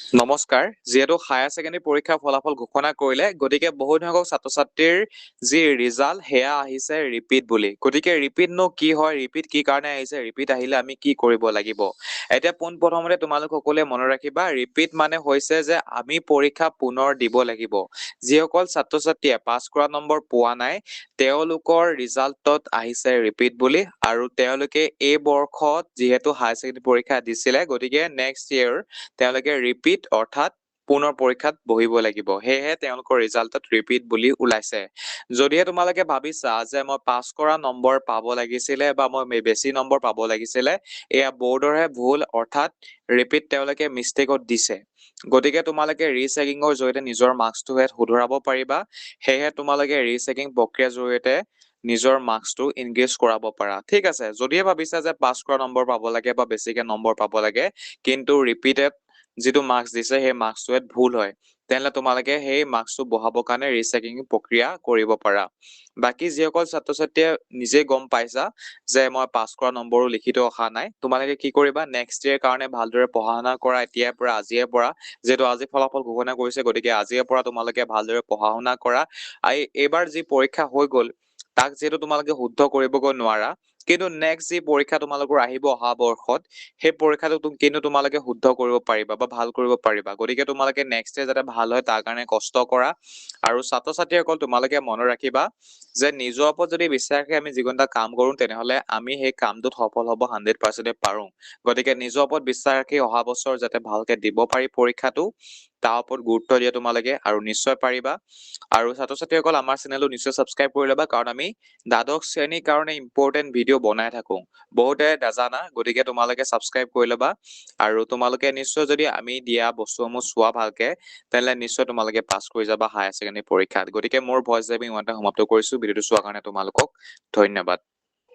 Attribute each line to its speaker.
Speaker 1: নমস্কাৰ। যিহেতু higher secondary পৰীক্ষাৰ ফলাফল ঘোষণা কৰিলে, গতিকে বহু সংখ্যক ছাত্ৰ-ছাত্ৰীৰ যি ৰিজাল্ট সেয়া আহিছে ৰিপিট বুলি। গতিকে ৰিপিটনো কি হয়, ৰিপিট কি কাৰণে আহিছে, ৰিপিট আহিলে আমি কি কৰিব লাগিব। এতিয়া পোনপ্ৰথমতে তোমালোক সকলোৱে মনত ৰাখিবা, ৰিপিট মানে হৈছে যে আমি পৰীক্ষা পুনৰ দিব লাগিব। যিসকল ছাত্ৰ-ছাত্ৰীয়ে পাছ কৰা নম্বৰ পোৱা নাই, তেওঁলোকৰ ৰিজাল্টত আহিছে ৰিপিট বুলি, আৰু তেওঁলোকে এই বৰ্ষত যিহেতু হায়াৰ ছেকেণ্ডেৰী পৰীক্ষা দিছিলে, গতিকে নেক্সট ইয়েৰ তেওঁলোকে ৰিপিট অৰ্থাৎ পুনৰ পৰীক্ষাত বহিব লাগিব। সেয়েহে তেওঁলোকৰ ৰিজাল্টত ৰিপিট বুলি ওলাইছে। যদিহে তোমালোকে ভাবিছা যে মই পাছ কৰা নম্বৰ পাব লাগিছিলে বা মই বেছি নম্বৰ পাব লাগিছিলে, এয়া বৰ্ডৰহে ভুল, অৰ্থাৎ ৰিপিট তেওঁলোকে মিষ্টেকত দিছে। গতিকে তোমালোকে ৰিচেকিঙৰ জৰিয়তে নিজৰ মাৰ্কছটো শুধৰাব পাৰিবা। সেয়েহে তোমালোকে ৰিচেকিং প্ৰক্ৰিয়াৰ জৰিয়তে নিজৰ মাৰ্কছটো ইনক্ৰিজ কৰাব পাৰা। ঠিক আছে, যদিহে ভাবিছা যে পাছ কৰা নম্বৰ পাব লাগে বা বেছিকে নম্বৰ পাব লাগে, কিন্তু ৰিপিটেড যিটো মাৰ্কছ দিছে সেই মাৰ্কছটোত ভুল হয়, তেনেহ'লে তোমালোকে সেই মাৰ্কছটো বঢ়াবৰ কাৰণে ৰিচেকিং প্ৰক্ৰিয়া কৰিব পাৰা। বাকী যিসকল ছাত্ৰ-ছাত্ৰীয়ে নিজে গম পাইছা যে মই পাছ কৰা নম্বৰো লিখিত অহা নাই, তোমালোকে কি কৰিবা, নেক্সট ইয়েৰ কাৰণে ভালদৰে পঢ়া শুনা কৰা এতিয়াৰ পৰা, আজিৰে পৰা। যিহেতু আজি ফলাফল ঘোষণা কৰিছে, গতিকে আজিৰে পৰা তোমালোকে ভালদৰে পঢ়া শুনা কৰা। এইবাৰ যি পৰীক্ষা হৈ গ'ল, তাক যিহেতু তোমালোকে শুদ্ধ কৰিবগৈ নোৱাৰা, কিন্তু নেক্সট যি পৰীক্ষা তোমালোকৰ আহিব অহা বৰ্ষত, সেই পৰীক্ষাটো কিন্তু তোমালোকে শুদ্ধ কৰিব পাৰিবা বা ভাল কৰিব পাৰিবা। গতিকে তোমালোকে নেক্সট ইয়েৰ যাতে ভাল হয় তাৰ কাৰণে কষ্ট কৰা। আৰু ছাত্ৰ-ছাত্ৰীসকল তোমালোকে মনত ৰাখিবা যে নিজৰ ওপৰত যদি বিশ্বাস ৰাখি আমি যিকোনো এটা কাম কৰোঁ, তেনেহ'লে আমি সেই কামটোত সফল হ'ব 100% পাৰোঁ। গতিকে নিজৰ ওপৰত বিশ্বাস ৰাখি অহা বছৰ যাতে ভালকে দিব পাৰি পৰীক্ষাটো, তাৰ ওপৰত গুৰুত্ব দিয়া তোমালোকে, আৰু নিশ্চয় পাৰিবা। আৰু ছাত্ৰ-ছাত্ৰীসকল আমাৰ চেনেলটো নিশ্চয় ছাবস্ক্ৰাইব কৰি ল'বা, কাৰণ আমি দ্বাদশ শ্ৰেণীৰ কাৰণে ইম্পৰ্টেণ্ট ভিডিঅ' বনাই থাকোঁ। বহুতে নাজানা, গতিকে তোমালোকে ছাবস্ক্ৰাইব কৰি ল'বা। আৰু তোমালোকে নিশ্চয় যদি আমি দিয়া বস্তুসমূহ চোৱা ভালকে, তেনেহ'লে নিশ্চয় তোমালোকে পাছ কৰি যাবা হায়াৰ ছেকেণ্ডেৰী পৰীক্ষাত। গতিকে মোৰ ভইচ ড্ৰাইভিং ইমানতে সমাপ্ত কৰিছোঁ। ভিডিঅ'টো চোৱাৰ কাৰণে তোমালোকক ধন্যবাদ।